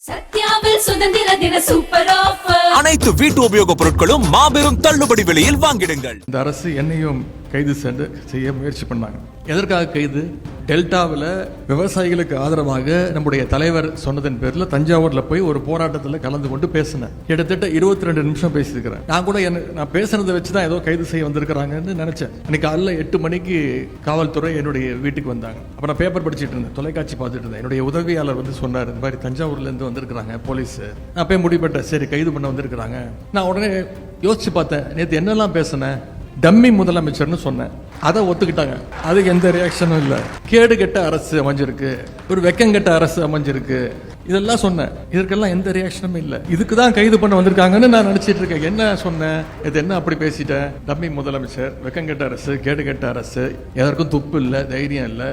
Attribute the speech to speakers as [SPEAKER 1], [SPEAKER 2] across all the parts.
[SPEAKER 1] சத்யாவில் சுதந்திர தின super offer.
[SPEAKER 2] அனைத்து வீட்டு உபயோக பொருட்களும் மாபெரும் தள்ளுபடி விலையில் வாங்கிடுங்கள்.
[SPEAKER 3] இந்த அரசு என்னையும் கைது செய்ய முயற்சி பண்ணாங்க. எதற்காக கைது? டெல்டாவில் விவசாயிகளுக்கு ஆதரவாக நம்முடைய தலைவர் சொன்னதன் பேரில் தஞ்சாவூரில் போய் ஒரு போராட்டத்தில் கலந்து கொண்டு பேசினேன். கிட்டத்தட்ட 22 நிமிஷம் பேசியிருக்கிறேன். நான் கூட நான் பேசுனதை வச்சு தான் ஏதோ கைது செய்ய வந்திருக்கிறாங்கன்னு நினைச்சேன். அன்னைக்கு காலையில் 8 மணிக்கு காவல்துறை என்னுடைய வீட்டுக்கு வந்தாங்க. அப்போ நான் பேப்பர் படிச்சுட்டு இருந்தேன், தொலைக்காட்சி பார்த்துட்டு இருந்தேன். என்னுடைய உதவியாளர் வந்து சொன்னார், இந்த மாதிரி தஞ்சாவூர்லேருந்து வந்திருக்கிறாங்க போலீஸ். நான் போய் முடிப்பட்டேன், சரி கைது பண்ண வந்திருக்கிறாங்க. நான் உடனே யோசிச்சு பார்த்தேன், நேற்று என்னெல்லாம் பேசினேன். டம்மி முதலமைச்சர்னு சொன்னேன், அதை ஒத்துக்கிட்டாங்க. அதுக்கு எந்த ரியாக்ஷனும் இல்லை. கேடு கெட்ட அரசு அமைஞ்சிருக்கு, ஒரு வெக்கங்கெட்ட அரசு அமைஞ்சிருக்கு, இதெல்லாம் சொன்னேன். இதற்கெல்லாம் எந்த ரியாக்ஷனும் இல்லை. இதுக்கு தான் கைது பண்ண வந்திருக்காங்கன்னு நான் நினைச்சிட்டு இருக்கேன். என்ன சொன்னேன்? இது என்ன அப்படி பேசிட்டேன்? டம்மி முதலமைச்சர், வெக்கங்கெட்ட அரசு, கேடு கெட்ட அரசு, எதற்கும் துப்பு இல்லை, தைரியம் இல்லை,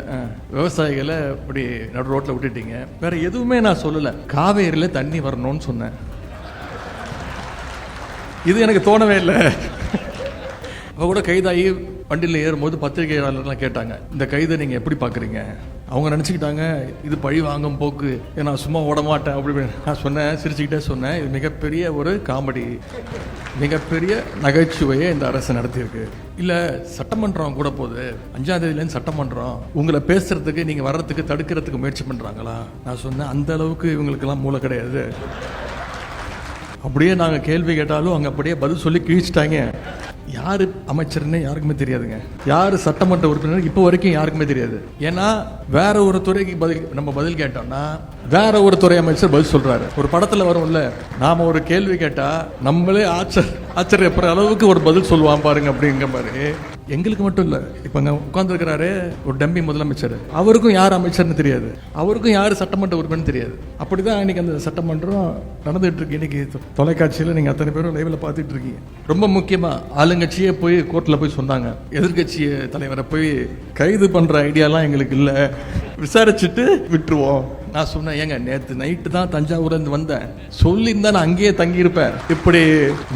[SPEAKER 3] விவசாயிகளை இப்படி நடு ரோட்ல விட்டுட்டீங்க. வேற எதுவுமே நான் சொல்லலை. காவேரியில் தண்ணி வரணும்னு சொன்னேன். இது எனக்கு தோணவே இல்லை. அவ கூட கைதாகி வண்டியில் ஏறும்போது பத்திரிகையாளர்லாம் கேட்டாங்க, இந்த கைதை நீங்கள் எப்படி பார்க்குறீங்க? அவங்க நினச்சிக்கிட்டாங்க இது பழி வாங்கும் போக்கு, நான் சும்மா ஓட மாட்டேன் அப்படி. நான் சொன்னேன், சிரிச்சுக்கிட்டே சொன்னேன், இது மிகப்பெரிய ஒரு காமெடி, மிகப்பெரிய நகைச்சுவையை இந்த அரசு நடத்தியிருக்கு. இல்லை சட்டமன்றம் கூட போகுது, 5ஆம் தேதியிலேருந்து சட்டமன்றம், உங்களை பேசுறதுக்கு நீங்கள் வர்றதுக்கு தடுக்கிறதுக்கு முயற்சி பண்ணுறாங்களா? நான் சொன்னேன், அந்த அளவுக்கு இவங்களுக்கெல்லாம் மூளை கிடையாது. அப்படியே நாங்கள் கேள்வி கேட்டாலும் அங்கே அப்படியே பதில் சொல்லி கிழிச்சிட்டாங்க. யாரு அமைச்சர்னு யாருக்குமே தெரியாதுங்க. யாரு சட்டமன்ற உறுப்பினர் இப்போ வரைக்கும் யாருக்குமே தெரியாது. ஏன்னா வேற ஒரு துறைக்கு நம்ம பதில் கேட்டோம்னா வேற ஒரு துறை அமைச்சர் பதில் சொல்றாரு. ஒரு படத்துல வரும்ல, நாம ஒரு கேள்வி கேட்டா நம்மளே ஆச்சரியப்படுற அளவுக்கு ஒரு பதில் சொல்லுவான் பாருங்க அப்படிங்கிற மாதிரி. எங்களுக்கு மட்டும் இல்ல, இப்ப அங்க உட்கார்ந்துருக்கிறாரு ஒரு டம்மி முதலமைச்சர், அவருக்கும் யார் அமைச்சர்னு தெரியாது, அவருக்கும் யாரு சட்டமன்ற உறுப்பினர் தெரியாது. அப்படிதான் இன்னைக்கு அந்த சட்டமன்றம் நடந்துட்டு இருக்கு. இன்னைக்கு தொலைக்காட்சியில நீங்க அத்தனை பேரும் லைவ்ல பார்த்துட்டு இருக்கீங்க. ரொம்ப முக்கியமா ஆளுங்கட்சியே போய் கோர்ட்ல போய் சொன்னாங்க, எதிர்கட்சி தலைவரை போய் கைது பண்ற ஐடியாலாம் எங்களுக்கு இல்ல, விசாரிச்சுட்டு விட்டுருவோம். நான் சொன்னேன், ஏங்க நேற்று நைட்டு தான் தஞ்சாவூர்ல இருந்து வந்தேன், சொல்லியிருந்தா நான் அங்கேயே தங்கி இருப்பேன். இப்படி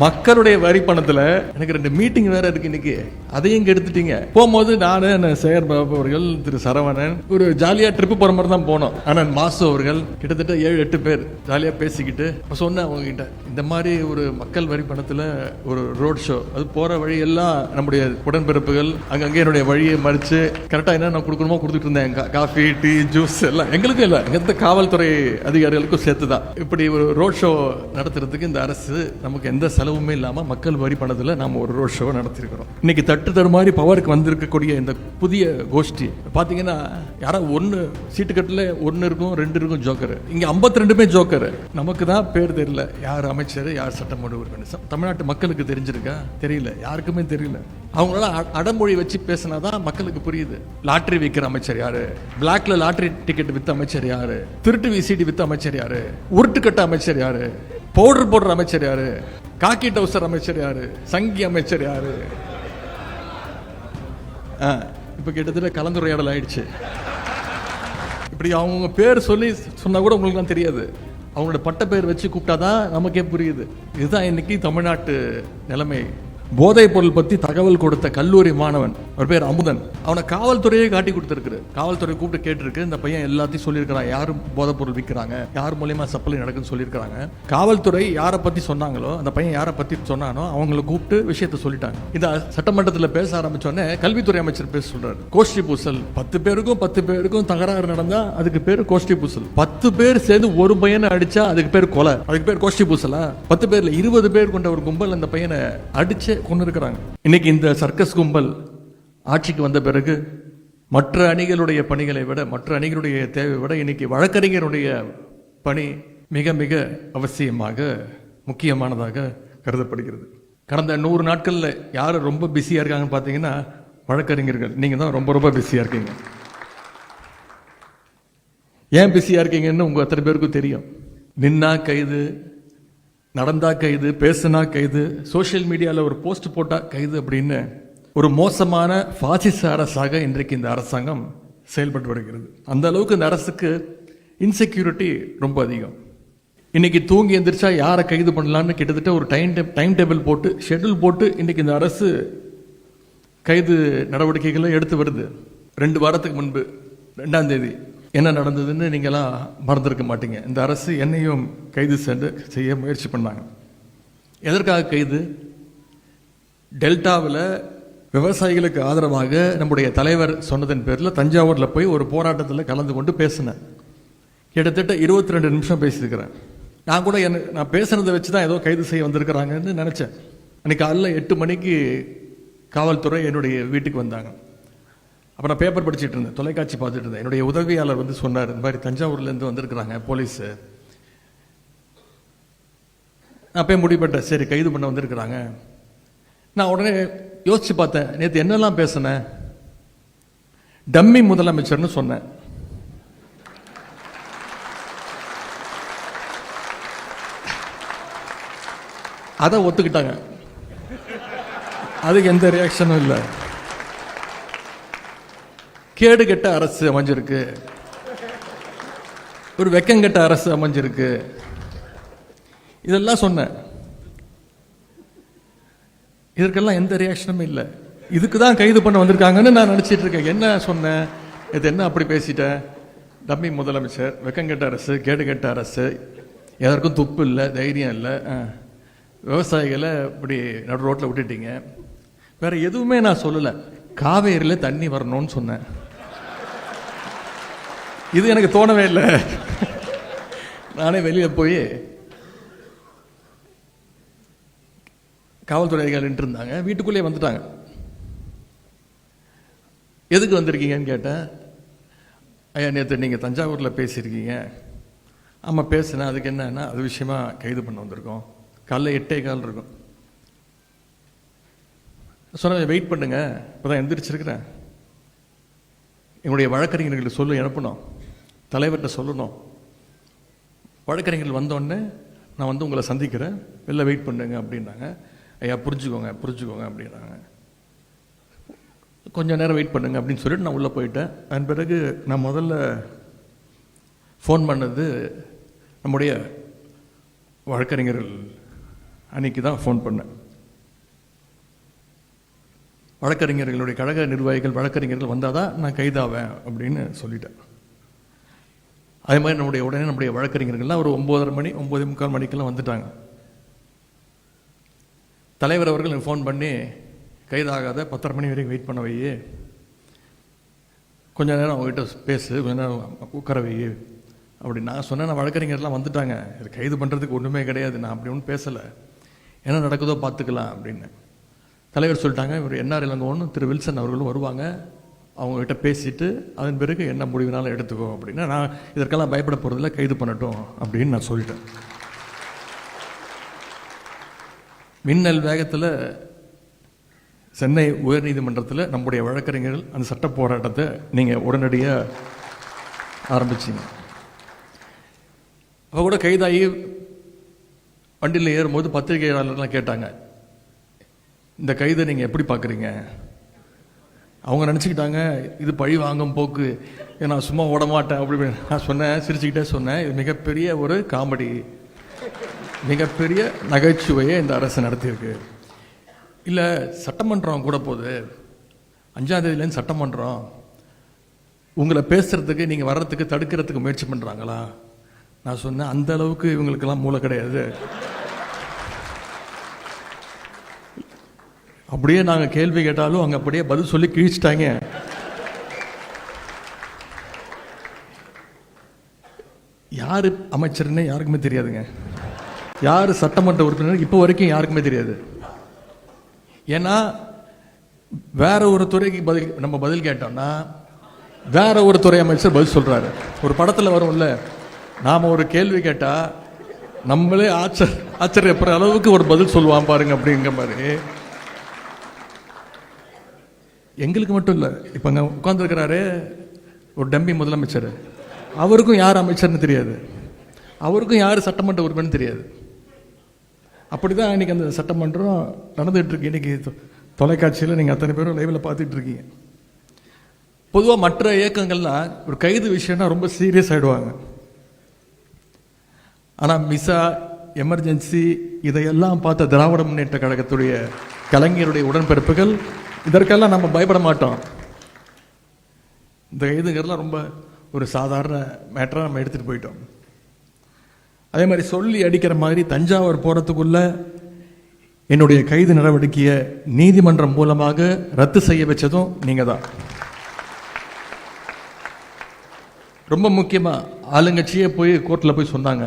[SPEAKER 3] மக்களுடைய வரி பணத்துல எனக்கு 2 மீட்டிங் வேற இருக்கு இன்னைக்கு, அதையும் எடுத்துட்டீங்க. போகும்போது நானு சேகர் பாபு அவர்கள், திரு சரவணன் ஒரு ஜாலியா ட்ரிப்பு போற மாதிரி தான் போனோம். ஆனா மாசு அவர்கள் கிட்டத்தட்ட 7-8 பேர் ஜாலியா பேசிக்கிட்டு சொன்னேன் அவங்க கிட்ட, இந்த மாதிரி ஒரு மக்கள் வரி பணத்துல ஒரு ரோட் ஷோ, அது போற வழி எல்லாம் நம்முடைய உடன்பிறப்புகள் அங்கங்கே என்னுடைய வழியை மறிச்சு கரெக்டா என்ன நான் கொடுக்கணுமோ கொடுத்துட்டு இருந்தேன். காஃபி, டீ, ஜூஸ் எல்லாம் எங்களுக்கும் இல்லை, எந்த காவல்துறை அதிகாரிகளுக்கும் சேர்த்துதான். இப்படி ஒரு ரோட் ஷோ நடத்துறதுக்கு இந்த அரசு நமக்கு எந்த செலவுமே இல்லாம மக்கள் வரி பணத்துல நாம ஒரு ரோட் ஷோ நடத்திருக்கிறோம். இன்னைக்கு தட்டு மாதிரி பவருக்கு வந்திருக்கக்கூடிய இந்த புதிய கோஷ்டி பாத்தீங்கன்னா, யாராவது 1 சீட்டு கட்டுல 1 இருக்கும், 2 இருக்கும் ஜோக்கர். இங்க 52 ஜோக்கர். நமக்கு தான் பேர் தெரியல, யார் அமைச்சர், யார் சட்டமன்ற உறுப்பினர். தமிழ்நாட்டு மக்களுக்கு தெரிஞ்சிருக்கா? தெரியல, யாருக்குமே தெரியல. அவங்களால அடமொழி வச்சு பேசினாதான் மக்களுக்கு புரியுது. லாட்டரி விற்கிற அமைச்சர் யாரு, பிளாக்ல லாட்டரி டிக்கெட் வித்த அமைச்சர் யாரு, திருட்டு விசிடி வித்த அமைச்சர் யாரு, உருட்டுக்கட்ட அமைச்சர் யாரு, பவுடர் போடுற அமைச்சர் யாரு, காக்கி டவுசர் அமைச்சர் யாரு, சங்கி அமைச்சர் யாரு. இப்ப கிட்டத்தட்ட கலந்துரையாடல் ஆயிடுச்சு. இப்படி அவங்க பேர் சொல்லி சொன்னா கூட உங்களுக்கு தெரியாது, அவங்களோட பட்ட பேர் வச்சு கூப்பிட்டாதான் நமக்கே புரியுது. இதுதான் இன்னைக்கு தமிழ்நாட்டு நிலைமை. போதைப் பொருள் பத்தி தகவல் கொடுத்த கல்லூரி மாணவன், ஒரு பேர் அமுதன், அவனை காவல்துறையே காட்டி கொடுத்துருக்கு. காவல்துறை கூப்பிட்டு கேட்டிருக்கு, இந்த பையன் எல்லாத்தையும் சொல்லியிருக்கிறான், யாரும் போதைப் பொருள் விற்கிறாங்க, யார் மூலியமா சப்ளை நடக்குன்னு சொல்லியிருக்காங்க. காவல்துறை யாரை பத்தி சொன்னாங்களோ, அந்த பையன் யாரை பத்தி சொன்னானோ அவங்களை கூப்பிட்டு விஷயத்த சொல்லிட்டாங்க. இந்த சட்டமன்றத்தில் பேச ஆரம்பிச்சோடனே கல்வித்துறை அமைச்சர் பேச சொல்றாரு, கோஷ்டி பூசல். 10 பேருக்கும் தகராறு நடந்தா அதுக்கு பேர் கோஷ்டி பூசல். 10 பேர் சேர்ந்து ஒரு பையனை அடிச்சா அதுக்கு பேர் கொலை, அதுக்கு பேர் கோஷ்டி பூசலா? 10 பேர்ல 20 பேர் கொண்ட ஒரு கும்பல் அந்த பையனை அடிச்சு கொண்டு இருக்கிறாங்க. இன்னைக்கு இந்த சர்க்கஸ் கும்பல் ஆட்சிக்கு வந்த பிறகு மற்ற அணிகளுடைய பணிகளை விட, மற்ற அணிகளுடைய தேவை விட இன்னைக்கு வழக்கறிஞருடைய பணி மிக மிக அவசியமாக முக்கியமானதாக கருதப்படுகிறது. கடந்த 100 நாட்கள்ல யாரு ரொம்ப பிஸியா இருக்காங்கன்னு பாத்தீங்கன்னா வழக்கறிஞர்கள். நீங்க தான் ரொம்ப ரொம்ப பிஸியா இருக்கீங்க. ஏன் பிஸியா இருக்கீங்கன்னு உங்க அத்தனை பேருக்கும் தெரியும். நின்னா கைது, நடந்தா கைது, பேசுனா கைது, சோசியல் மீடியாவில் ஒரு போஸ்ட் போட்டா கைது அப்படின்னு ஒரு மோசமான பாசிச அரசாக இன்றைக்கு இந்த அரசாங்கம் செயல்பட்டு வருகிறது. அந்த அளவுக்கு இந்த அரசுக்கு இன்செக்யூரிட்டி ரொம்ப அதிகம். இன்னைக்கு தூங்கி எந்திரிச்சா யாரை கைது பண்ணலான்னு கிட்டத்தட்ட ஒரு டைம் டேபிள் போட்டு, ஷெட்யூல் போட்டு இன்னைக்கு இந்த அரசு கைது நடவடிக்கைகளை எடுத்து வருது. 2 வாரத்துக்கு முன்பு 2ஆம் தேதி என்ன நடந்ததுன்னு நீங்களாம் மறந்துருக்க மாட்டீங்க. இந்த அரசு என்னையும் கைது செய்ய முயற்சி பண்ணாங்க. எதற்காக கைது? டெல்டாவில் விவசாயிகளுக்கு ஆதரவாக நம்முடைய தலைவர் சொன்னதன் பேரில் தஞ்சாவூரில் போய் ஒரு போராட்டத்தில் கலந்து கொண்டு பேசினேன். கிட்டத்தட்ட 22 நிமிஷம் பேசியிருக்கிறேன். நான் கூட நான் பேசுனதை வச்சு தான் ஏதோ கைது செய்ய வந்திருக்கிறாங்கன்னு நினச்சேன். அன்றைக்கி காலைல 8 மணிக்கு காவல்துறை என்னுடைய வீட்டுக்கு வந்தாங்க. அப்போ நான் பேப்பர் படிச்சுட்டு இருந்தேன், தொலைக்காட்சி பார்த்துட்டு இருந்தேன். என்னுடைய உதவியாளர் வந்து சொன்னார், இந்த மாதிரி தஞ்சாவூர்லேருந்து வந்திருக்கிறாங்க போலீஸு. நான் போய் முடிப்பட்டேன், சரி கைது பண்ண வந்திருக்கிறாங்க. நான் உடனே யோசிச்சு பார்த்தேன், நேற்று என்னெல்லாம் பேசினேன். டம்மி முதலமைச்சர்னு சொன்னேன். அதை ஒத்துக்கிட்டாங்க. அதுக்கு எந்த ரியாக்ஷனும் இல்லை. கேடு கெட்ட அரசு அமைஞ்சிருக்கு, ஒரு வெக்கங்கெட்ட அரசு அமைஞ்சிருக்கு, இதெல்லாம் சொன்னேன். இதற்கெல்லாம் எந்த ரியாக்ஷனும் இல்லை. இதுக்கு தான் கைது பண்ண வந்திருக்காங்கன்னு நான் நினச்சிட்டு இருக்கேன். என்ன சொன்னேன்? இது என்ன அப்படி பேசிட்டேன்? டம்மி முதலமைச்சர், வெக்கங்கெட்ட அரசு, கேடு கெட்ட அரசு, எதற்கும் துப்பு இல்லை, தைரியம் இல்லை, விவசாயிகளை இப்படி நடு ரோட்டில் விட்டுட்டீங்க. வேற எதுவுமே நான் சொல்லலை. காவேரியில் தண்ணி வரணும்னு சொன்னேன். இது எனக்கு தோணவே இல்லை. நானே வெளியில் போய் காவல்துறை அதிகாரி நின்று இருந்தாங்க, வீட்டுக்குள்ளேயே வந்துட்டாங்க. எதுக்கு வந்திருக்கீங்கன்னு கேட்டேன். ஐயா நேற்று நீங்கள் தஞ்சாவூரில் பேசியிருக்கீங்க. ஆமாம் பேசுனேன். அதுக்கு என்னன்னா அது விஷயமா கைது பண்ண வந்திருக்கோம். காலைல 8:15 இருக்கும். சொன்ன வெயிட் பண்ணுங்க, இப்போ தான் எந்திரிச்சிருக்கிறேன். என்னுடைய வழக்கறிஞர்களுக்கு சொல்லி அனுப்பணும், தலைவர்கிட்ட சொல்லணும். வழக்கறிஞர்கள் வந்தோடனே நான் வந்து உங்களை சந்திக்கிறேன், வெளில வெயிட் பண்ணுங்க அப்படின்னாங்க. ஐயா புரிஞ்சுக்கோங்க அப்படின்னாங்க. கொஞ்சம் நேரம் வெயிட் பண்ணுங்க அப்படின்னு சொல்லிட்டு நான் உள்ளே போயிட்டேன். அதன் பிறகு நான் முதல்ல ஃபோன் பண்ணது நம்முடைய வழக்கறிஞர்கள் அன்னைக்கு தான் ஃபோன் பண்ணேன். வழக்கறிஞர்களுடைய கழக நிர்வாகிகள் வழக்கறிஞர்கள் வந்தால் தான் நான் கைதாவேன் அப்படின்னு சொல்லிட்டேன். அதே மாதிரி உடனே நம்முடைய வழக்கறிஞர்கள்லாம் ஒரு 9:30 மணி 9:45 மணிக்கெல்லாம் வந்துட்டாங்க. தலைவர் அவர்கள் எனக்கு ஃபோன் பண்ணி, கைதாகாத 10:30 மணி வரைக்கும் வெயிட் பண்ண வை, கொஞ்ச நேரம் அவங்ககிட்ட பேசு, கொஞ்ச நேரம் உட்கார வை அப்படி நான் சொன்னேன். நான் வழக்கறிஞர்லாம் வந்துட்டாங்க, இது கைது பண்ணுறதுக்கு ஒன்றுமே கிடையாது, நான் அப்படி ஒன்றும் பேசலை, என்ன நடக்குதோ பார்த்துக்கலாம் அப்படின்னு. தலைவர் சொல்லிட்டாங்க, இவர் என்ஆர் இளங்கோன்னு திரு வில்சன் அவர்களும் வருவாங்க, அவங்ககிட்ட பேசிட்டு அதன் பிறகு என்ன முடிவுனாலும் எடுத்துக்கோ அப்படின்னா, நான் இதற்கெல்லாம் பயப்பட போகிறதில்ல, கைது பண்ணட்டும் அப்படின்னு நான் சொல்லிட்டேன். மின்னல் வேகத்தில் சென்னை உயர்நீதிமன்றத்தில் நம்முடைய வழக்கறிஞர்கள் அந்த சட்ட போராட்டத்தை நீங்கள் உடனடியாக ஆரம்பிச்சிங்க. அவ கூட கைதாகி வண்டியில் ஏறும்போது பத்திரிகையாளர்லாம் கேட்டாங்க, இந்த கைதை நீங்கள் எப்படி பார்க்குறீங்க? அவங்க நினச்சிக்கிட்டாங்க இது பழி வாங்கும் போக்கு, நான் சும்மா ஓட மாட்டேன் அப்படி. நான் சொன்னேன், சிரிச்சுக்கிட்டே சொன்னேன், இது மிகப்பெரிய ஒரு காமெடி, மிகப்பெரிய நகைச்சுவையை இந்த அரசு நடத்தியிருக்கு. இல்லை சட்டமன்றம் கூட போகுது, 5ஆம் தேதியிலேருந்து சட்டமன்றம், உங்களை பேசுறதுக்கு நீங்கள் வர்றதுக்கு தடுக்கிறதுக்கு முயற்சி பண்ணுறாங்களா? நான் சொன்னேன், அந்த அளவுக்கு இவங்களுக்கெல்லாம் மூளை கிடையாது. அப்படியே நாங்கள் கேள்வி கேட்டாலும் அங்கே அப்படியே பதில் சொல்லி கிழிச்சிட்டாங்க. யார் அமைச்சர்னே யாருக்குமே தெரியாதுங்க, யார் சட்டமன்ற உறுப்பினர் இப்போ வரைக்கும் யாருக்குமே தெரியாது. ஏன்னா வேற ஒரு துறைக்கு நம்ம பதில் கேட்டோம்னா வேற ஒரு துறை அமைச்சர் பதில் சொல்றாரு. ஒரு படத்தில் வரும்ல, நாம ஒரு கேள்வி கேட்டா நம்மளே ஆச்சரியப்படுற அளவுக்கு ஒரு பதில் சொல்லுவான் பாருங்க அப்படிங்கிற மாதிரி. எங்களுக்கு மட்டும் இல்லை, இப்போ அங்கே உட்கார்ந்துருக்கிறாரு ஒரு டம்மி முதலமைச்சர், அவருக்கும் யார் அமைச்சர்னு தெரியாது, அவருக்கும் யார் சட்டமன்ற உறுப்பினர் தெரியாது. அப்படி தான் இன்றைக்கி அந்த சட்டமன்றம் நடந்துகிட்டு இருக்கு. இன்றைக்கி தொலைக்காட்சியில் நீங்கள் அத்தனை பேரும் லைவில் பார்த்துட்டு இருக்கீங்க. பொதுவாக மற்ற இயக்கங்கள்லாம் ஒரு கைது விஷயம்னா ரொம்ப சீரியஸ் ஆகிடுவாங்க. ஆனால் மிசா, எமர்ஜென்சி இதையெல்லாம் பார்த்த திராவிட முன்னேற்ற கழகத்துடைய கலைஞருடைய உடன்பிறப்புகள் இதற்கெல்லாம் நம்ம பயப்பட மாட்டோம். இந்த கைதுங்கிறதுலாம் ரொம்ப ஒரு சாதாரண மேட்டராக நம்ம எடுத்துகிட்டு போயிட்டோம். அதே மாதிரி சொல்லி அடிக்கிற மாதிரி தஞ்சாவூர் போகிறதுக்குள்ள என்னுடைய கைது நடவடிக்கையை நீதிமன்றம் மூலமாக ரத்து செய்ய வச்சதும் நீங்கள் தான். ரொம்ப முக்கியமாக ஆளுங்கட்சியே போய் கோர்ட்டில் போய் சொன்னாங்க,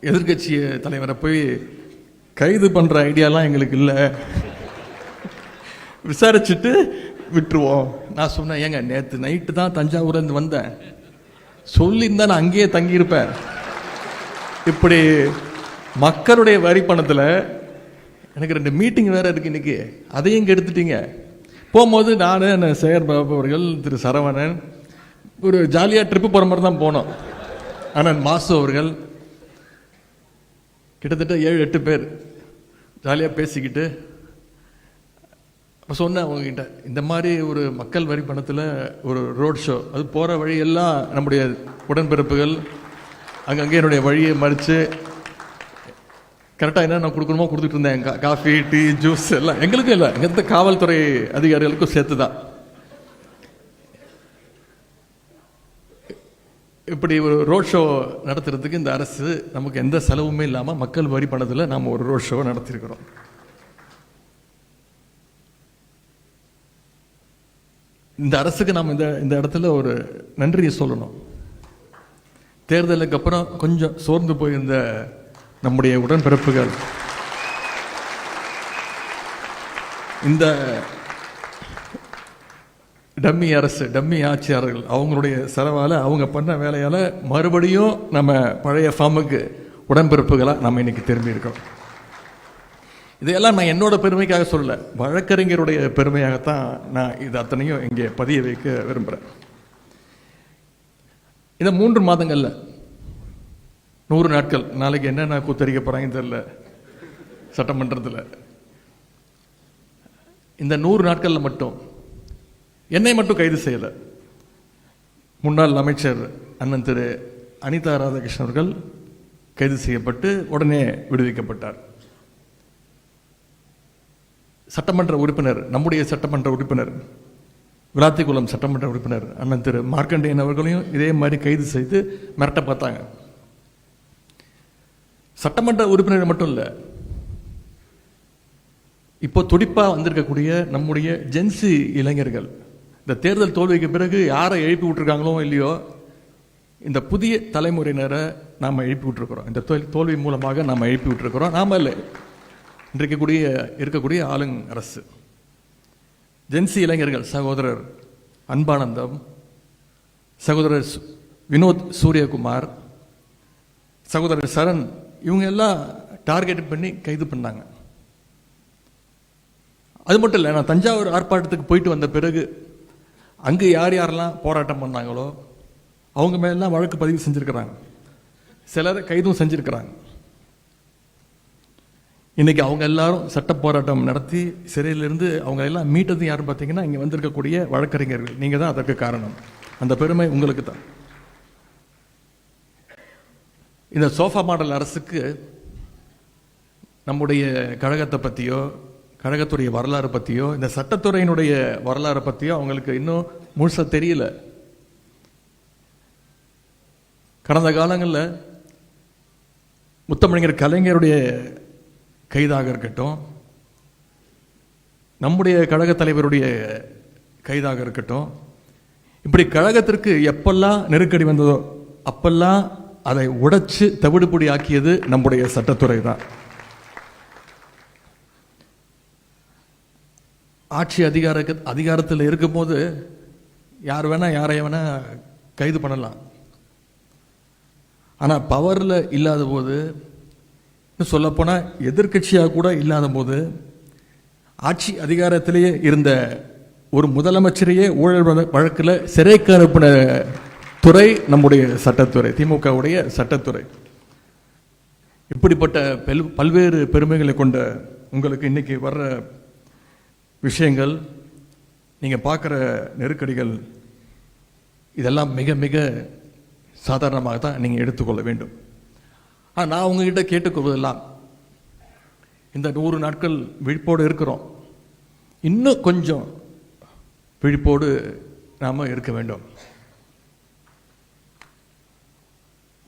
[SPEAKER 3] எதிர்கட்சி தலைவரை போய் கைது பண்ணுற ஐடியாலாம் எங்களுக்கு இல்லை, விசாரிச்சுட்டு விட்டுருவோம். நான் சொன்னேன், ஏங்க நேற்று நைட்டு தான் தஞ்சாவூர்லேருந்து வந்தேன், சொல்லியிருந்தா நான் அங்கேயே தங்கியிருப்பேன். இப்படி மக்களுடைய வரி பணத்தில் எனக்கு 2 மீட்டிங் வேறு இருக்குது இன்றைக்கி, அதையும் இங்கே எடுத்துட்டீங்க. போகும்போது நான் சேகர் பாபு அவர்கள், திரு சரவணன் ஒரு ஜாலியாக ட்ரிப்பு போகிற மாதிரி தான் போனோம். ஆனால் மாசு அவர்கள் கிட்டத்தட்ட 7-8 பேர் ஜாலியாக பேசிக்கிட்டு அப்போ சொன்னேன் அவங்ககிட்ட, இந்த மாதிரி ஒரு மக்கள் வரி பணத்தில் ஒரு ரோட் ஷோ, அது போகிற வழியெல்லாம் நம்முடைய உடன்பிறப்புகள் அங்கங்கே என்னுடைய வழியை மறித்து கரெக்டாக என்ன நான் கொடுக்கணுமோ கொடுத்துட்டு இருந்தேன். காஃபி, டீ, ஜூஸ் எல்லாம் எங்களுக்கும் இல்லை, எங்கள் காவல்துறை அதிகாரிகளுக்கும் சேர்த்து தான். இப்படி ஒரு ரோட் ஷோ நடத்துறதுக்கு இந்த அரசு நமக்கு எந்த செலவுமே இல்லாமல் மக்கள் வரி பணத்தில் நாம் ஒரு ரோட் ஷோவை நடத்தியிருக்கிறோம். இந்த அரசுக்கு நாம் இந்த இடத்துல ஒரு நன்றியை சொல்லணும். தேர்தலுக்கு அப்புறம் கொஞ்சம் சோர்ந்து போயிருந்த நம்முடைய உடன்பிறப்புகள் இந்த டம்மி அரசு, டம்மி ஆட்சியாளர்கள் அவங்களுடைய செலவால், அவங்க பண்ண வேலையால் மறுபடியும் நம்ம பழைய ஃபார்முக்கு உடன்பிறப்புகளாக நம்ம இன்னைக்கு திரும்பி இருக்கோம். இதையெல்லாம் நான் என்னோட பெருமைக்காக சொல்லல, வழக்கறிஞருடைய பெருமையாகத்தான் நான் இது அத்தனையும் இங்கே பதிய வைக்க விரும்புகிறேன். இந்த 3 மாதங்களில் 100 நாட்கள், நாளைக்கு என்னென்ன கூத்தரிக்க போகிறாங்கன்னு தெரியல சட்டமன்றத்தில். இந்த 100 நாட்களில் மட்டும் என்னை மட்டும் கைது செய்யலை, முன்னாள் அமைச்சர் அண்ணன் திரு அனிதா ராதாகிருஷ்ணன் அவர்கள் கைது செய்யப்பட்டு உடனே விடுவிக்கப்பட்டார். சட்டமன்ற உறுப்பினர், நம்முடைய சட்டமன்ற உறுப்பினர், விளாத்திக்குளம் சட்டமன்ற உறுப்பினர் அண்ணன் திரு மார்க்கண்டேயன் அவர்களையும் இதே மாதிரி கைது செய்து மிரட்ட பார்த்தாங்க. சட்டமன்ற உறுப்பினர் மட்டும் இல்லை, இப்போ துடிப்பாக வந்திருக்கக்கூடிய நம்முடைய ஜென்சி இளைஞர்கள், இந்த தேர்தல் தோல்விக்கு பிறகு யாரை எழுப்பி விட்டுருக்காங்களோ இல்லையோ, இந்த புதிய தலைமுறையினரை நாம் எழுப்பி விட்டுருக்குறோம். இந்த தோல்வி மூலமாக நாம் எழுப்பி விட்டுருக்குறோம். நாம் இல்லை, இன்றைக்கு இருக்கக்கூடிய ஆளுங் அரசு. ஜென்சி இளைஞர்கள் சகோதரர் அன்பானந்தம், சகோதரர் வினோத் சூரியகுமார், சகோதரர் சரண், இவங்க எல்லாம் டார்கெட் பண்ணி கைது பண்ணாங்க. அது மட்டும் இல்லை, நான் தஞ்சாவூர் ஆர்ப்பாட்டத்துக்கு போயிட்டு வந்த பிறகு அங்கே யார் யாரெல்லாம் போராட்டம் பண்ணாங்களோ அவங்க மேலாம் வழக்கு பதிவு செஞ்சுருக்கிறாங்க, சிலரை கைதும் செஞ்சுருக்கிறாங்க. இன்றைக்கி அவங்க எல்லாரும் சட்ட போராட்டம் நடத்தி சிறையிலிருந்து அவங்க எல்லாம் மீட்டது யாருன்னு பார்த்தீங்கன்னா இங்கே வந்திருக்கக்கூடிய வழக்கறிஞர்கள். நீங்கள் தான் அதற்கு காரணம். அந்த பெருமை உங்களுக்கு தான். இந்த சோஃபா மாடல் அரசுக்கு நம்முடைய கழகத்தை பற்றியோ, கழகத்துடைய வரலாறு பற்றியோ, இந்த சட்டத்துறையினுடைய வரலாறு பற்றியோ அவங்களுக்கு இன்னும் முழுசாக தெரியல. கடந்த காலங்களில் முத்தமிழர் கலைஞருடைய கைதாக இருக்கட்டும், நம்முடைய கழக தலைவருடைய கைதாக இருக்கட்டும், இப்படி கழகத்திற்கு எப்பெல்லாம் நெருக்கடி வந்ததோ அப்பெல்லாம் அதை உடைச்சு தவிடுபொடி ஆக்கியது நம்முடைய சட்டத்துறை தான். ஆட்சி அதிகாரத்தில் இருக்கும்போது யார் வேணா யாரை வேணா கைது பண்ணலாம். ஆனால் பவரில் இல்லாத போது, இன்னும் சொல்லப்போனால் எதிர்கட்சியாக கூட இல்லாத போது, ஆட்சி அதிகாரத்திலேயே இருந்த ஒரு முதலமைச்சரையே ஊழல் வழக்கில் சிறைக்கு அனுப்பின துறை நம்முடைய சட்டத்துறை, திமுகவுடைய சட்டத்துறை. இப்படிப்பட்ட பல்வேறு பெருமைகளை கொண்ட உங்களுக்கு இன்னைக்கு வர்ற விஷயங்கள், நீங்கள் பார்க்குற நெருக்கடிகள், இதெல்லாம் மிக மிக சாதாரணமாக தான் நீங்கள் எடுத்துக்கொள்ள வேண்டும். ஆனால் நான் உங்ககிட்ட கேட்டுக்கொள்வதெல்லாம், இந்த 100 நாட்கள் விழிப்போடு இருக்கிறோம், இன்னும் கொஞ்சம் விழிப்போடு நாம் இருக்க வேண்டும்.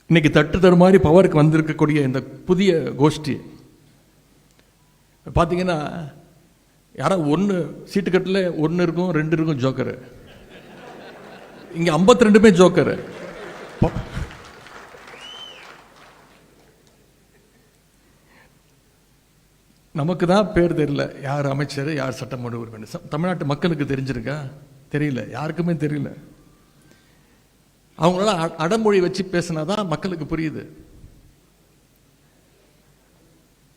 [SPEAKER 3] இன்னைக்கு தட்டு தரு மாதிரி பவருக்கு வந்திருக்கக்கூடிய இந்த புதிய கோஷ்டி பார்த்தீங்கன்னா யாராவது ஒன்று சீட்டு கட்டில் ஒன்று இருக்கும், 2 இருக்கும் ஜோக்கரு. இங்கே 52 ஜோக்கரு. நமக்கு தான் பேர் தெரியல, யார் அமைச்சர் யார் சட்டமன்ற உறுப்பினர். தமிழ்நாட்டு மக்களுக்கு தெரிஞ்சிருக்கா? தெரியல, யாருக்குமே தெரியல. அவங்களால அடமொழி வச்சு பேசினாதான் மக்களுக்கு புரியுது.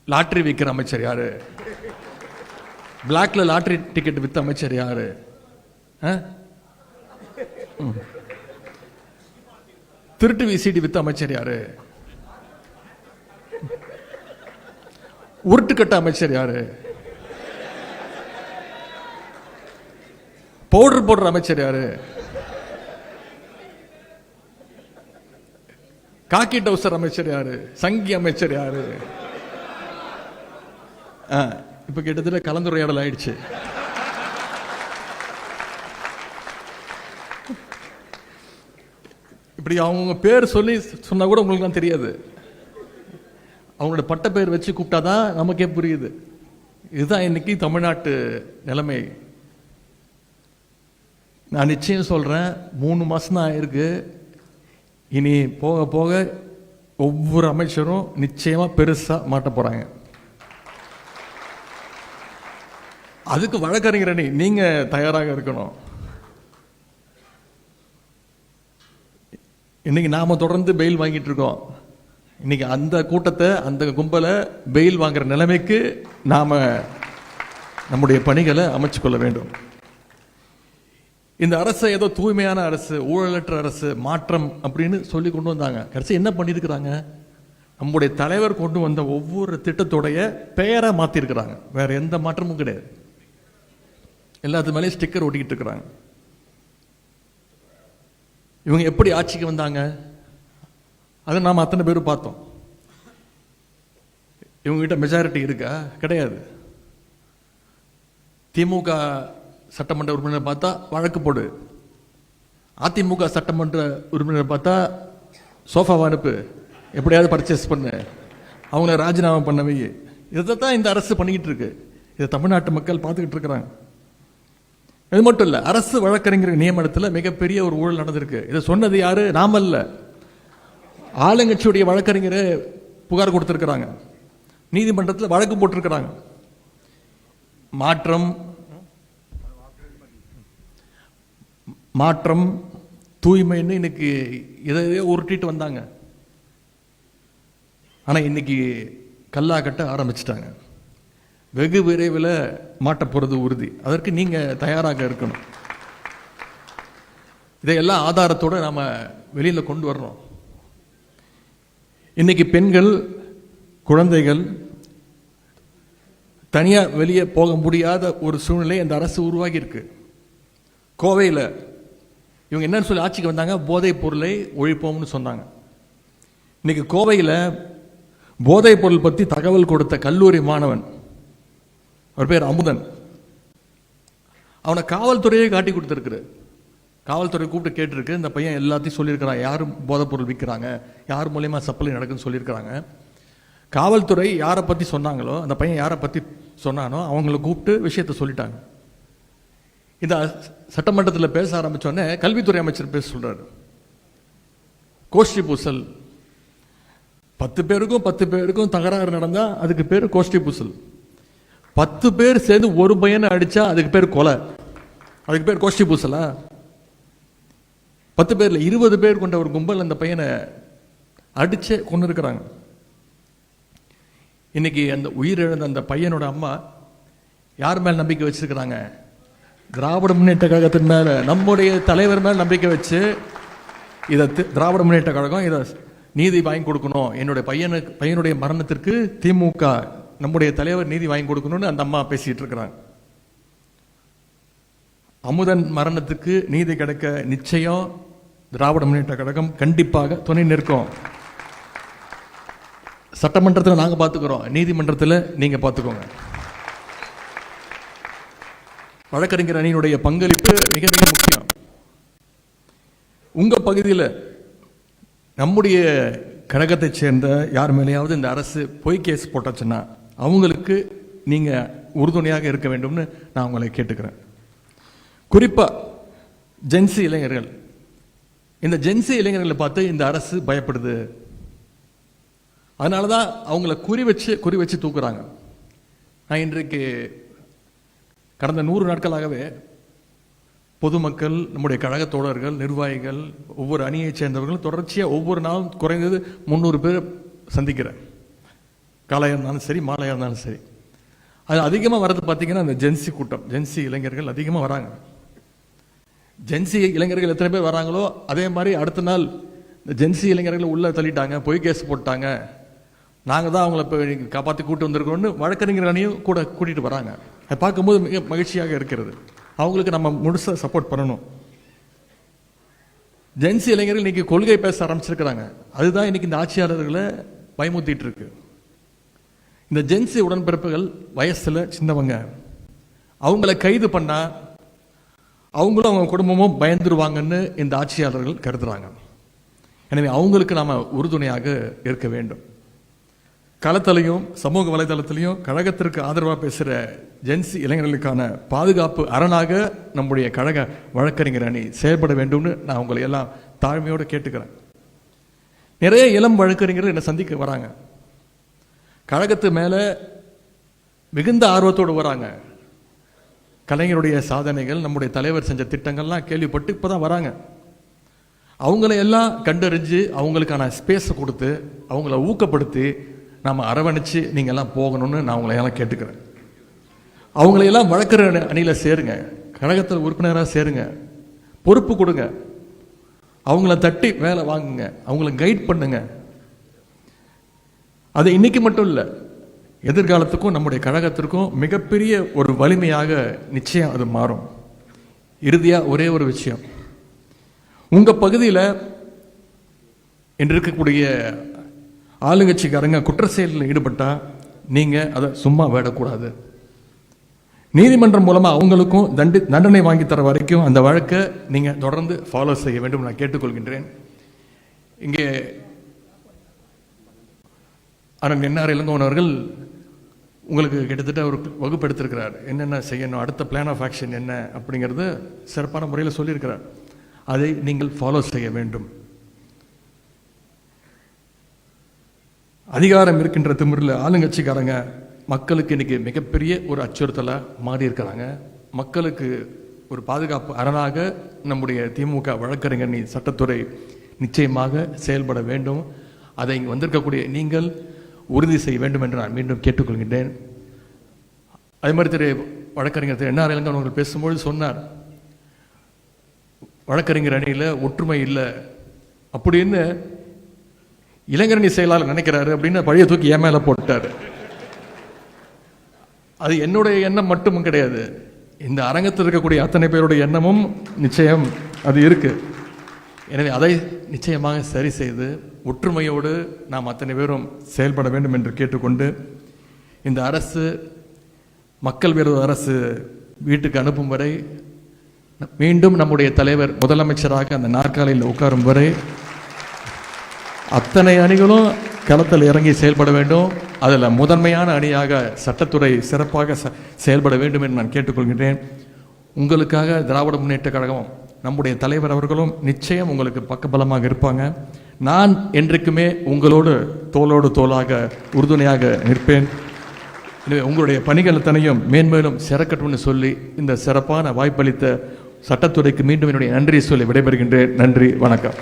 [SPEAKER 3] லாட்டரி விற்கிற அமைச்சர் யாரு? பிளாக்ல லாட்டரி டிக்கெட் வித்த அமைச்சர் யாரு? திருட்டு விசிடி வித்த அமைச்சர் யாரு? உருட்டு கட்ட அமைச்சர் யாரு? பவுடர் போடுற அமைச்சர் யாரு? காக்கி டவுசர் அமைச்சர் யாரு? சங்கி அமைச்சர் யாரு? இப்ப கிட்டத்தட்ட கலந்துரையாடல் ஆயிடுச்சு. இப்படி அவங்க பேர் சொல்லி சொன்னா கூட உங்களுக்கு தெரியாது. அவங்களோட பட்ட பேர் வச்சு கூப்பிட்டாதான் நமக்கே புரியுது. இதுதான் இன்னைக்கு தமிழ்நாட்டு நிலைமை. நான் நிச்சயம் சொல்றேன், 3 மாசம் தான் ஆயிருக்கு. இனி போக போக ஒவ்வொரு அமைச்சரும் நிச்சயமா பெருசா மாட்ட போறாங்க. அதுக்கு வழக்கறிஞர் நீங்க தயாராக இருக்கணும். இன்னைக்கு நாம தொடர்ந்து பெயில் வாங்கிட்டு இருக்கோம். இன்னைக்கு அந்த கூட்டத்தை, அந்த கும்பலை பெயில் வாங்குற நிலைமைக்கு நாம நம்முடைய பணிகளை அமைச்சு கொள்ள வேண்டும். இந்த அரசு ஏதோ தூய்மையான அரசு, ஊழலற்ற அரசு, மாற்றம் அப்படின்னு சொல்லி கொண்டு வந்தாங்க. கடைசி என்ன பண்ணியிருக்கிறாங்க? நம்முடைய தலைவர் கொண்டு வந்த ஒவ்வொரு திட்டத்துடைய பெயரை மாத்திருக்கிறாங்க. வேற எந்த மாற்றமும் கிடையாது. எல்லாத்து மேலேயும் ஸ்டிக்கர் ஒட்டிக்கிட்டு இருக்கிறாங்க. இவங்க எப்படி ஆட்சிக்கு வந்தாங்க? அதை நாம் அத்தனை பேரும் பார்த்தோம். இவங்ககிட்ட மெஜாரிட்டி இருக்கா? கிடையாது. திமுக சட்டமன்ற உறுப்பினர் பார்த்தா வழக்கு போடு, அதிமுக சட்டமன்ற உறுப்பினர் பார்த்தா சோஃபாவை அனுப்பு, எப்படியாவது பர்ச்சேஸ் பண்ணு, அவங்கள ராஜினாமா பண்ணவே. இதைத்தான் இந்த அரசு பண்ணிக்கிட்டு இருக்கு. இதை தமிழ்நாட்டு மக்கள் பார்த்துக்கிட்டு இருக்கிறாங்க. இது மட்டும் இல்லை, அரசு வழக்கறிஞர் நியமனத்தில் மிகப்பெரிய ஒரு ஊழல் நடந்திருக்கு. இதை சொன்னது யாரு? நாம அல்ல, ஆளுங்கட்சியுடைய வழக்கறிஞரை புகார் கொடுத்திருக்கிறாங்க, நீதிமன்றத்தில் வழக்கு போட்டிருக்கிறாங்க. மாற்றம் தூய்மைன்னு இன்னைக்கு இதையே உருட்டிட்டு வந்தாங்க. ஆனா இன்னைக்கு கல்லா கட்ட ஆரம்பிச்சிட்டாங்க. வெகு விரைவில் மாட்ட போறது உறுதி. அதற்கு நீங்க தயாராக இருக்கணும். இதையெல்லாம் ஆதாரத்தோட நாம வெளியில கொண்டு வர்றோம். இன்னைக்கு பெண்கள், குழந்தைகள் தனியா வெளியே போக முடியாத ஒரு சூழ்நிலை இந்த அரசு உருவாகி இருக்கு. கோவையில் இவங்க என்னன்னு சொல்லி ஆட்சிக்கு வந்தாங்க? போதைப் பொருளை ஒழிப்போம்னு சொன்னாங்க. இன்னைக்கு கோவையில் போதைப் பொருள் பற்றி தகவல் கொடுத்த கல்லூரி மாணவன், அவர் பேர் அமுதன், அவனை காவல்துறையே காட்டி கொடுத்துருக்கு. காவல்துறை கூப்பிட்டு கேட்டிருக்கு. இந்த பையன் எல்லாத்தையும் சொல்லியிருக்கிறான், யாரும் போதைப் பொருள் விற்கிறாங்க, யார் மூலயமா சப்ளை நடக்குன்னு சொல்லியிருக்கிறாங்க. காவல்துறை யாரை பற்றி சொன்னாங்களோ, அந்த பையன் யாரை பற்றி சொன்னானோ அவங்கள கூப்பிட்டு விஷயத்தை சொல்லிட்டாங்க. இந்த சட்டமன்றத்தில் பேச ஆரம்பிச்சோடனே கல்வித்துறை அமைச்சர் பேச சொல்றாரு. கோஷ்டி பூசல், 10 பேருக்கும் தகராறு நடந்தா அதுக்கு பேர் கோஷ்டி பூசல். 10 பேர் சேர்ந்து ஒரு பையனை அடிச்சா அதுக்கு பேர் கொலை, அதுக்கு பேர் கோஷ்டி பூசலா? 10 பேர்ல 20 பேர் கொண்ட ஒரு கும்பல் அந்த பையனை அடிச்சு கொண்டு இருக்கிறாங்க. இன்னைக்கு அந்த உயிரிழந்த அந்த பையனோட அம்மா யார் மேல் நம்பிக்கை வச்சிருக்கிறாங்க? திராவிட முன்னேற்ற கழகத்தின் மேல, நம்முடைய தலைவர் மேல் நம்பிக்கை வச்சு இதை திராவிட முன்னேற்ற கழகம் இதை நீதி வாங்கி கொடுக்கணும், என்னுடைய பையனுடைய மரணத்திற்கு திமுக நம்முடைய தலைவர் நீதி வாங்கி கொடுக்கணும்னு அந்த அம்மா பேசிட்டு இருக்கிறாங்க. அமுதன் மரணத்துக்கு நீதி கிடைக்க நிச்சயம் திராவிட முன்னேற்ற கழகம் கண்டிப்பாக துணை நிற்கும். சட்டமன்றத்தில் நாங்க பார்த்துக்கிறோம், நீதிமன்றத்தில் நீங்க பார்த்துக்கோங்க. வழக்கறிஞர் அணியினுடைய பங்களிப்பு மிக மிக முக்கியம். உங்க பகுதியில் நம்முடைய கழகத்தைச் சேர்ந்த யார் மேலேயாவது இந்த அரசு பொய் கேஸ் போட்டாச்சுன்னா அவங்களுக்கு நீங்கள் உறுதுணையாக இருக்க வேண்டும்னு நான் உங்களை கேட்டுக்கிறேன். குறிப்பாக ஜென்சி இளைஞர்கள், இந்த ஜென்சி இளைஞர்களை பார்த்து இந்த அரசு பயப்படுது. அதனால தான் அவங்கள குறி வச்சு தூக்குறாங்க. நான் இன்றைக்கு கடந்த 100 நாட்களாகவே பொதுமக்கள், நம்முடைய கழக தோழர்கள், நிர்வாகிகள், ஒவ்வொரு அணியைச் சேர்ந்தவர்கள் தொடர்ச்சியாக ஒவ்வொரு நாளும் குறைந்தது 300 பேர் சந்திக்கிறேன். காலையாக இருந்தாலும் சரி, மாலையாக இருந்தாலும் சரி. அது அதிகமாக வர்றது பார்த்தீங்கன்னா அந்த ஜென்சி கூட்டம், ஜென்சி இளைஞர்கள் அதிகமாக வராங்க. ஜென்சி இளைஞர்கள் எத்தனை பேர் வராங்களோ அதே மாதிரி அடுத்த நாள் இந்த ஜென்சி இளைஞர்களை உள்ளே தள்ளிட்டாங்க, பொய் கேஸ் போட்டாங்க, நாங்கள் தான் அவங்கள இப்போ காப்பாற்றி கூட்டு வந்திருக்கோம்னு வழக்கறிஞர் அணியும் கூட கூட்டிகிட்டு வராங்க. அதை பார்க்கும்போது மிக மகிழ்ச்சியாக இருக்கிறது. அவங்களுக்கு நம்ம முழுசாக சப்போர்ட் பண்ணணும். ஜென்சி இளைஞர்கள் இன்னைக்கு கொள்கை பேச ஆரம்பிச்சிருக்கிறாங்க. அதுதான் இன்னைக்கு இந்த ஆட்சியாளர்களை பயமுத்திட்டு இருக்கு. இந்த ஜென்சி உடன்பிறப்புகள் வயசில் சின்னவங்க, அவங்கள கைது பண்ணா அவங்களும் அவங்க குடும்பமும் பயந்துருவாங்கன்னு இந்த ஆட்சியாளர்கள் கருதுறாங்க. எனவே அவங்களுக்கு நாம உறுதுணையாக இருக்க வேண்டும். களத்திலையும் சமூக வலைதளத்திலையும் கழகத்திற்கு ஆதரவாக பேசுகிற ஜென்சி இளைஞர்களுக்கான பாதுகாப்பு அரணாக நம்முடைய கழக வழக்கறிஞர் அணி செயல்பட வேண்டும்னு நான் உங்களை எல்லாம் தாழ்மையோடு கேட்டுக்கிறேன். நிறைய இளம் வழக்கறிஞர்கள் என்னை சந்திக்க வராங்க. கழகத்து மேலே மிகுந்த ஆர்வத்தோடு வராங்க. கலைஞருடைய சாதனைகள், நம்முடைய தலைவர் செஞ்ச திட்டங்கள்லாம் கேள்விப்பட்டு இப்போ தான் வராங்க. அவங்கள எல்லாம் கண்டறிஞ்சு அவங்களுக்கான ஸ்பேஸை கொடுத்து அவங்கள ஊக்கப்படுத்தி நாம் அரவணைச்சு நீங்கள் எல்லாம் போகணும்னு நான் உங்களை எல்லாம் கேட்டுக்கிறேன். அவங்களையெல்லாம் வழக்கறிஞர் அணியில் சேருங்க, கழகத்தில் உறுப்பினராக சேருங்க, பொறுப்பு கொடுங்க, அவங்கள தட்டி வேலை வாங்குங்க, அவங்கள கைட் பண்ணுங்க. அது இன்னைக்கு மட்டும் இல்லை, எதிர்காலத்துக்கும் நம்முடைய கழகத்திற்கும் மிகப்பெரிய ஒரு வலிமையாக நிச்சயம் அது மாறும். இறுதியாக ஒரே ஒரு விஷயம், உங்கள் பகுதியில் இன்று இருக்கக்கூடிய ஆளுங்கட்சிக்காரங்க குற்ற செயலில் ஈடுபட்டால் நீங்கள் அதை சும்மா விடக்கூடாது. நீதிமன்றம் மூலமாக அவங்களுக்கும் தண்டனை வாங்கி தர வரைக்கும் அந்த வழக்கை நீங்கள் தொடர்ந்து ஃபாலோ செய்ய வேண்டும் நான் கேட்டுக்கொள்கின்றேன். இங்கே அண்ணன் என்ஆர் இளங்கோவன் அவர்கள் உங்களுக்கு கிட்டத்தட்ட ஒரு வகுப்பு எடுத்திருக்கிறார். என்னென்ன செய்யணும், அடுத்த பிளான் ஆஃப் ஆக்ஷன் என்ன அப்படிங்கிறது சிறப்பான முறையில் சொல்லியிருக்கிறார். அதை நீங்கள் ஃபாலோ செய்ய வேண்டும். அதிகாரம் இருக்கின்ற திமிரில் ஆளுங்கட்சிக்காரங்க மக்களுக்கு இன்னைக்கு மிகப்பெரிய ஒரு அச்சுறுத்தலாக மாறி இருக்கிறாங்க. மக்களுக்கு ஒரு பாதுகாப்பு அரணாக நம்முடைய திமுக வழக்கறிஞர் சட்டத்துறை நிச்சயமாக செயல்பட வேண்டும். அதை இங்கே வந்திருக்கக்கூடிய நீங்கள் உறுதி செய்ய வேண்டும் என்று நான் மீண்டும் கேட்டுக்கொள்கின்றேன். அதே மாதிரி வழக்கறிஞர் என்ஆர் இளங்கோவன் அவர்கள் பேசும்போது சொன்னார், வழக்கறிஞர் அணியில் ஒற்றுமை இல்லை அப்படின்னு இளைஞரணி செயலாளர் நினைக்கிறாரு அப்படின்னு பழைய தூக்கி என் மேலே போட்டார். அது என்னுடைய எண்ணம் மட்டும் கிடையாது, இந்த அரங்கத்தில் இருக்கக்கூடிய அத்தனை பேருடைய எண்ணமும் நிச்சயம் அது இருக்கு. எனவே அதை நிச்சயமாக சரி செய்து ஒற்றுமையோடு நாம் அத்தனை பேரும் செயல்பட வேண்டும் என்று கேட்டுக்கொண்டு, இந்த அரசு மக்கள் விரோத அரசு வீட்டுக்கு அனுப்பும் வரை, மீண்டும் நம்முடைய தலைவர் முதலமைச்சராக அந்த நாற்காலியில் உட்காரும் வரை அத்தனை அணிகளும் களத்தில் இறங்கி செயல்பட வேண்டும். அதில் முதன்மையான அணியாக சட்டத்துறை சிறப்பாக செயல்பட வேண்டும் என்று நான் கேட்டுக்கொள்கின்றேன். உங்களுக்காக திராவிட முன்னேற்ற கழகம், நம்முடைய தலைவர் அவர்களும் நிச்சயம் உங்களுக்கு பக்கபலமாக இருப்பாங்க. நான் என்றைக்குமே உங்களோடு தோளோடு தோளாக உறுதுணையாக நிற்பேன். எனவே உங்களுடைய பணிகள் அத்தனையும் மேன்மேலும் சிறக்கட்டும்னு சொல்லி இந்த சிறப்பான வாய்ப்பளித்த சட்டத்துறைக்கு மீண்டும் என்னுடைய நன்றியை சொல்லி விடைபெறுகின்றேன். நன்றி, வணக்கம்.